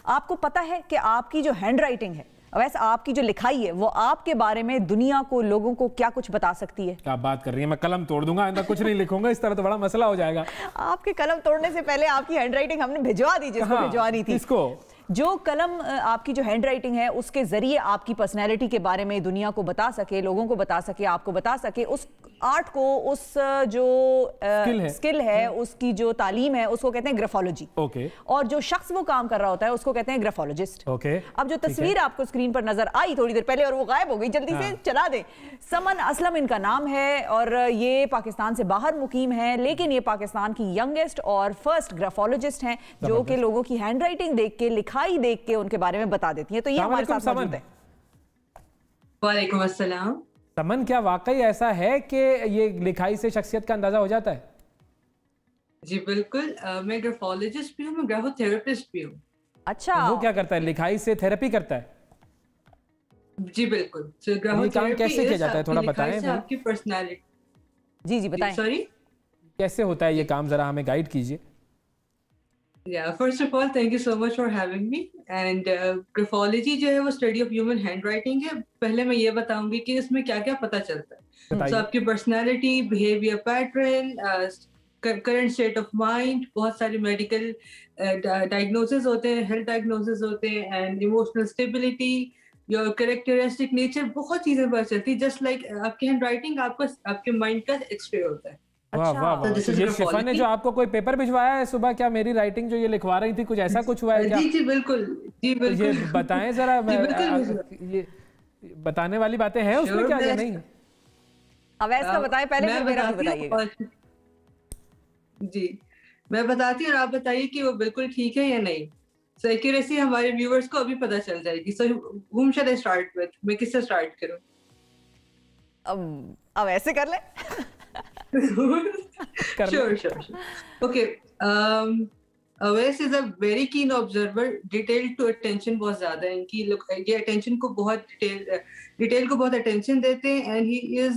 आपको पता है कि आपकी जो हैंड राइटिंग है, वैसे आपकी जो लिखाई है, वो आपके बारे में दुनिया को, लोगों को क्या कुछ बता सकती है? क्या बात कर रही है, मैं कलम तोड़ दूंगा, अंदर कुछ नहीं लिखूंगा, इस तरह तो बड़ा मसला हो जाएगा। आपके कलम तोड़ने से पहले आपकी हैंड राइटिंग हमने भिजवा दी, जिसको भिजवानी थी। किसको? जो कलम आपकी जो हैंड राइटिंग है, उसके जरिए आपकी पर्सनैलिटी के बारे में दुनिया को बता सके, लोगों को बता सके, आपको बता सके, उस आर्ट को, उस जो स्किल है, उसकी जो तालीम है, उसको कहते हैं ग्राफोलॉजी। और जो शख्स वो काम कर रहा होता है उसको कहते हैं ग्राफोलॉजिस्ट। अब जो तस्वीर आपको स्क्रीन पर नजर आई थोड़ी देर पहले और वो गायब हो गई, जल्दी से चला दे। समन असलम इनका नाम है और ये पाकिस्तान से बाहर मुकीम है, लेकिन ये पाकिस्तान की यंगेस्ट और फर्स्ट ग्राफोलॉजिस्ट हैं, जो कि लोगों की हैंड राइटिंग देख के, लिखाई देख के उनके बारे में बता देती है। तो ये हमारे साथ मौजूद है। वालेकुम अस्सलाम। समन, क्या वाकई ऐसा है कि ये लिखाई से शख्सियत का अंदाजा हो जाता है? जी बिल्कुल, मैं ग्राफोलॉजिस्ट भी हूँ, मैं ग्राफोथेरेपिस्ट भी हूँ। अच्छा, वो क्या करता है? लिखाई से थेरेपी करता है? जी बिल्कुल। ये काम कैसे किया जाता है, थोड़ा बताएं। आपकी पर्सनालिटी। जी जी बताएं। सॉरी, कैसे होता है ये काम, जरा हमें गाइड कीजिए। Yeah, first of all, thank you so much for having me. And graphology जो है वो study of human handwriting है। पहले मैं ये बताऊंगी कि इसमें क्या-क्या पता चलता है। So आपकी personality, behavior pattern, current state of mind, बहुत सारी medical diagnosis होते हैं, health diagnosis होते हैं, and emotional stability, your characteristic nature, बहुत चीजें पता चलती है। Just like आपकी handwriting आपके mind का x-ray होता है। वाह वाह वाह। तो ये शिफा ने जो आपको कोई पेपर भिजवाया है सुबह, क्या मेरी राइटिंग जो ये लिखवा रही थी कुछ ऐसा कुछ हुआ है क्या? जी जी बिल्कुल, जी बिल्कुल। ये बताएं जरा, ये बताने वाली बातें हैं उसमें क्या या नहीं? अवैस का बताएं पहले, फिर मेरा भी बताइएगा। जी मैं बताती हूँ और आप बताइए कि वो बिल्कुल ठीक है या नहीं। सो एक्यूरेसी हमारे व्यूअर्स को अभी पता चल जाएगी। सो whom should I start with? मैं किससे स्टार्ट करूँ? अब ऐसे कर ले। Sure. Okay. Awais is a very keen observer. Detail to attention बहुत ज़्यादा है इनकी। ये attention को बहुत detail को बहुत attention देते हैं, and he is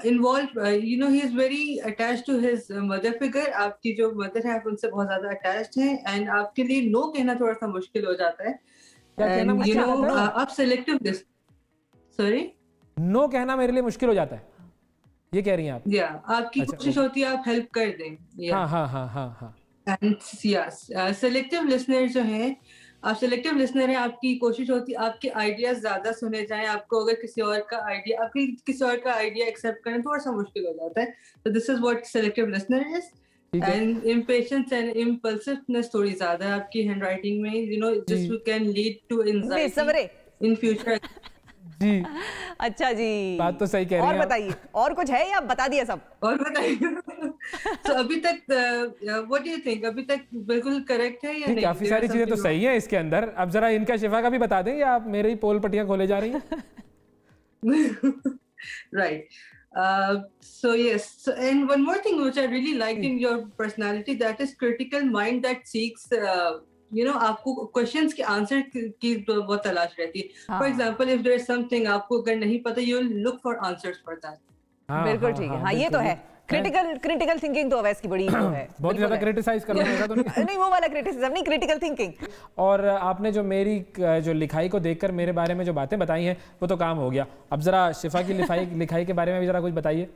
involved. He is very attached to his mother figure. आपकी जो mother है आप उनसे बहुत ज़्यादा attached हैं, and आपके लिए no कहना थोड़ा सा मुश्किल हो जाता है। And आप selective sorry, no कहना मेरे लिए मुश्किल हो जाता है, ये कह रही हैं आप? आपकी कोशिश होती है आप हेल्प कर दें। हाँ। एंड सेलेक्टिव लिसनर जो हैं, आप सेलेक्टिव लिसनर हैं, आपकी कोशिश होती है आपके आइडियाज ज्यादा सुने जाएं। आपको अगर किसी और का आइडिया एक्सेप्ट करना थोड़ा सा मुश्किल हो जाता है। तो this is what selective listener is. And impatience and impulsiveness थोड़ी ज्यादा है आपकी हैंड राइटिंग में, this can lead to anxiety in future. जी अच्छा जी, बात तो सही कह रही हैं। और बताइए, और कुछ है या बता दिया सब? और बताइए। तो अभी तक व्हाट डू यू थिंक, अभी तक बिल्कुल करेक्ट है या नहीं? काफी सारी चीजें तो सही हैं इसके अंदर। अब जरा इनका शिफा का भी बता दें, या आप मेरे ही पोल पट्टियां खोले जा रही हैं? Right. So yes, and one more thing which I really liked in your personality, that is critical mind that seeks आपको क्वेश्चंस के आंसर की तो बहुत तलाश रहती है। For example, if there is something आपको अगर नहीं पता, you will look for answers for that. बिल्कुल ठीक है। हाँ, ये तो है। क्रिटिकल थिंकिंग तो अवैस की बड़ी तो है। बहुत ज्यादा क्रिटिसाइज कर रहा तो नहीं, वो वाला क्रिटिसिज्म नहीं, क्रिटिकल थिंकिंग। और आपने जो मेरी जो लिखाई को देखकर मेरे बारे में जो बातें बताई हैं वो तो काम हो गया। अब जरा शिफा की लिखाई के बारे में भी जरा कुछ बताइए।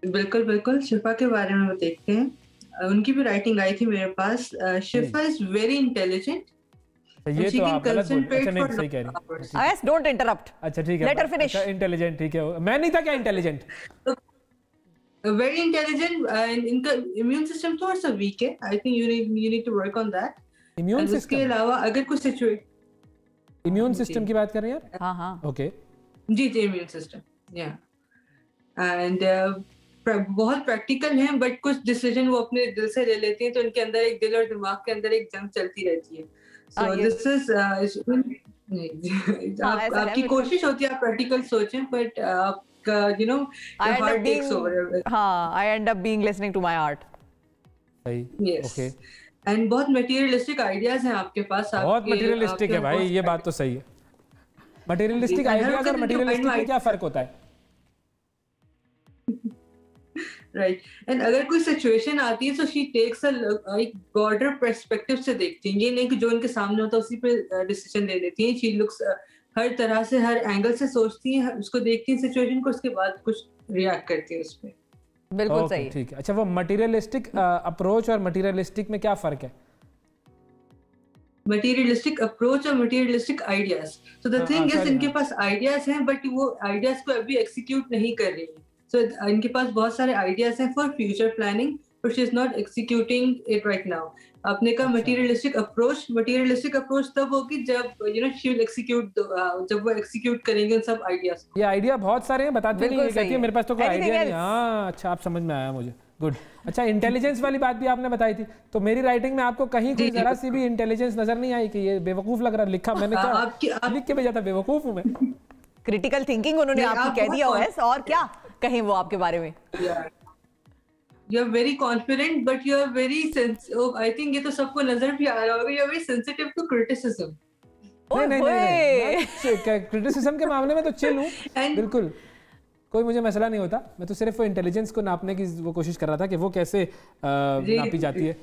बिल्कुल, शिफा के बारे में देखते हैं। उनकी भी राइटिंग आई थी मेरे पास। शिफा इज वेरी इंटेलिजेंट। ये तो आप गलत बोल रहे हैं। नहीं, सही कह रही हैं। Yes, don't interrupt. अच्छा ठीक है, लेट हर फिनिश। इंटेलिजेंट, ठीक है। मैं नहीं था क्या इंटेलिजेंट? Very intelligent. इनका इम्यून सिस्टम थोड़ा सा वीक है। I think you need to work on that. Immune system इसके अलावा अगर कुछ सिचुएशन, इम्यून सिस्टम की बात कर रहे हैं आप? हाँ ओके जी इम्यून सिस्टम, या एंड बहुत प्रैक्टिकल हैं, बट कुछ डिसीजन वो अपने दिल से ले लेते हैं, तो इनके अंदर एक दिल और दिमाग के अंदर एक जंग चलती रहती है। सो दिस इज आपकी कोशिश होती है आप प्रैक्टिकल सोचें, बट आपका हार्ट टेक्स ओवर। हाँ, I end up being listening to my heart. सही, ओके। एंड बहुत मटेरियलिस्टिक आइडियाज हैं आपके पास। बहुत मटेरियलिस्टिक है भाई, ये बात तो सही है। मटेरियलिस्टिक आइडियाज और मटेरियलिस्टिक में क्या फर्क होता है? राइट। एंड अगर कोई सिचुएशन आती है तो शी टेक्स एक ब्रॉडर पर्सपेक्टिव से देखती है, ये नहीं कि जो उनके सामने होता है उसी पे डिसीजन ले लेती है। शी लुक्स हर तरह से, हर एंगल से सोचती है, उसको देखती है सिचुएशन को, उसके बाद कुछ रिएक्ट करती है उस पे। बिल्कुल सही, ठीक है। अच्छा, वो मटेरियलिस्टिक अप्रोच और मटेरियलिस्टिक में क्या फर्क है? मटेरियलिस्टिक अप्रोच और मटेरियलिस्टिक आइडियाज, तो द थिंग इज इनके पास आइडियाज हैं बट वो आइडियाज को अभी एग्जीक्यूट नहीं कर रही है। सो इनके पास बहुत सारे आइडियाज हैं for future planning but she is not executing it right now. आपने कहा मटेरियलिस्टिक अप्रोच तब होगी जब you know she will execute, जब वो एग्जीक्यूट करेंगे उन सब आइडियाज। ये आइडिया बहुत सारे हैं, बताते नहीं है, कहती है मेरे पास तो कोई आइडिया नहीं। हाँ अच्छा, आप समझ में आया मुझे, गुड। अच्छा, इंटेलिजेंस वाली बात भी आपने बताई थी, तो मेरी राइटिंग में आपको कहीं कोई जरा सी भी इंटेलिजेंस नजर नहीं आई कि ये बेवकूफ लग रहा है? लिखा मैंने क्या लिख के भेजा था, बेवकूफ हूं मैं। क्रिटिकल थिंकिंग उन्होंने आपकी कह दिया है, और क्या कहें वो आपके बारे में? You are very confident, but you are very I think ये तो सबको नजर भी आ रहा होगा, you are very sensitive to criticism. नहीं, क्रिटिसिज्म के मामले में तो चिल हूँ, बिल्कुल कोई मुझे मसला नहीं होता। मैं तो सिर्फ वो इंटेलिजेंस को नापने की वो कोशिश कर रहा था कि वो कैसे नापी जाती है।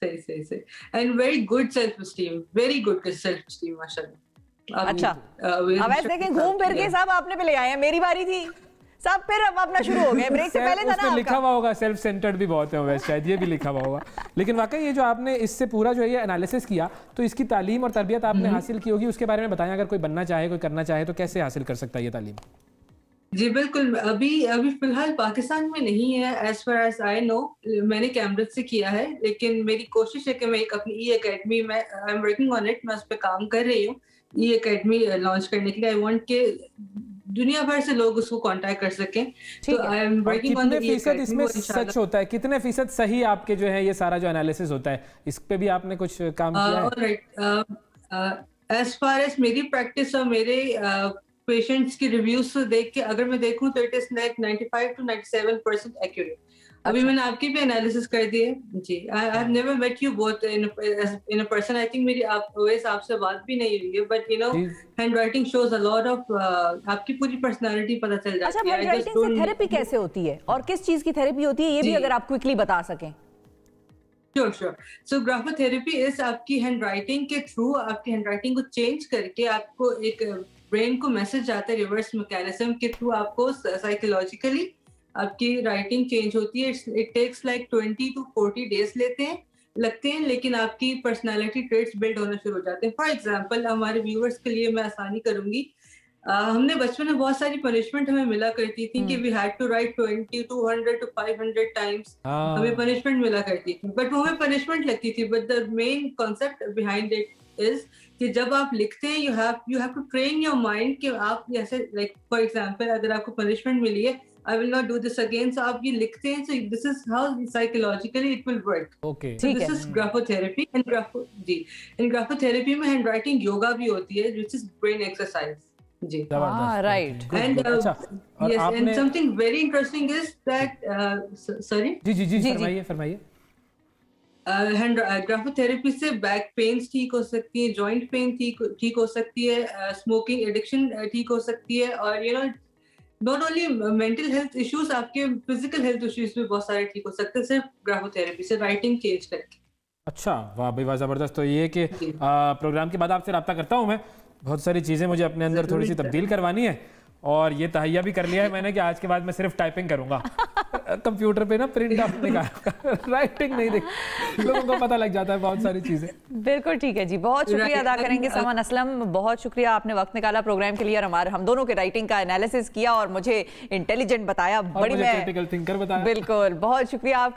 सही। And very good self-esteem, very good self-esteem, माशाल्लाह। अच्छा, अब ऐसे देखें घूम फिर के साहब आपने पे ले आए हैं, मेरी बारी थी सब, फिर अब अपना शुरू हो गया, ब्रेक से पहले था ना। लिखा हुआ होगा सेल्फ सेंटर्ड भी बहुत है वैसे, शायद ये भी लिखा हुआ होगा। लेकिन वाकई ये जो आपने इससे पूरा जो है ये एनालिसिस किया, तो इसकी तालीम और तरबियत आपने हासिल की होगी, उसके बारे में बताएं। अगर कोई बनना चाहे, कोई करना चाहे, तो कैसे हासिल कर सकता है ये तालीम? जी बिल्कुल, अभी फिलहाल पाकिस्तान में नहीं है as far as I know. मैंने कैम्ब्रिज से किया है, लेकिन मेरी कोशिश है कि मैं एक अपनी ई एकेडमी में, I am working on it, मैं उस पर काम कर रही हूँ ई एकेडमी लॉन्च करने के लिए। आई वांट के दुनिया भर से लोग उसको कांटेक्ट कर सकें, तो I am working on the E academy. इसमें सच होता है, कितने फीसद सही आपके जो है ये सारा जो एनालिसिस होता है, इस पे भी आपने कुछ काम किया है? ऑलराइट, एज फार एज मेरी प्रैक्टिस और मेरे पेशेंट्स की रिव्यूज देख के अगर मैं देखूं तो it is like 95 to 97% accurate. अभी मैंने आपकी भी एनालिसिस कर दी है जी। I have never met you both in a person, I think मेरी आपसे बात भी नहीं हुई है, but you know handwriting shows a lot of, आपकी पूरी पर्सनालिटी पता चल जाती है। अच्छा, हैंडराइटिंग से थेरेपी कैसे होती है और किस चीज की थेरेपी होती है, ये भी अगर आप क्विकली बता सकें। श्योर। सो ग्राफोथेरेपी इज आपकी हैंडराइटिंग के थ्रू आपकी हैंडराइटिंग को चेंज करके आपको एक ब्रेन को मैसेज आता है रिवर्स मैकेनिज्म के थ्रू, आपको साइकोलॉजिकली आपकी राइटिंग चेंज होती है। It takes like 20 to 40 days लगते हैं, लेकिन आपकी पर्सनालिटी ट्रेट्स बिल्ड होना शुरू हो जाते हैं। फॉर एग्जांपल, हमारे व्यूअर्स के लिए मैं आसानी करूंगी, हमने बचपन में बहुत सारी पनिशमेंट हमें मिला करती थी कि we had to write 20 to 100 to 500 times, हमें पनिशमेंट मिला करती थी, बट वो हमें पनिशमेंट लगती थी। But the main concept behind it is कि जब आप लिखते हैं you have to train your mind कि आप जैसे लाइक फॉर एग्जांपल अगर आपको पनिशमेंट मिली है, I will not do this again, so आप ये लिखते हैं, so this is how psychologically it will work. Okay, so this is graphotherapy. इन ग्राफोथेरेपी में हैंडराइटिंग योगा भी होती है, व्हिच इज ब्रेन एक्सरसाइज जी। Right. And yes, and something very interesting is that sorry जी फरमाइए। ग्राफोथेरेपी से बैक पेन्स ठीक हो सकती है, जॉइंट पेन ठीक हो सकती है, स्मोकिंग एडिक्शन ठीक हो सकती है, और you know not only mental health issues, आपके फिजिकल हेल्थ इश्यूज भी बहुत सारे ठीक हो सकते हैं सिर्फ ग्राफोथेरेपी से राइटिंग चेंज करके। अच्छा, वाह भाई वाह, जबरदस्त। तो ये कि प्रोग्राम के बाद आपसे रब्ता करता हूँ मैं, बहुत सारी चीज़ें मुझे अपने अंदर थोड़ी सी तब्दील करवानी है, और ये तहैया भी कर लिया है मैंने कि आज के बाद मैं सिर्फ टाइपिंग करूंगा, कंप्यूटर पे ना प्रिंट आउट निकालूंगा, राइटिंग नहीं देख, लोगों को पता लग जाता है बहुत सारी चीजें। बिल्कुल ठीक है जी, बहुत शुक्रिया अदा करेंगे समान असलम, बहुत शुक्रिया, आपने वक्त निकाला प्रोग्राम के लिए और हम दोनों के राइटिंग का एनालिसिस किया और मुझे इंटेलिजेंट बताया, बड़ी क्रिटिकल थिंकर बताया। बिल्कुल, बहुत शुक्रिया आपका।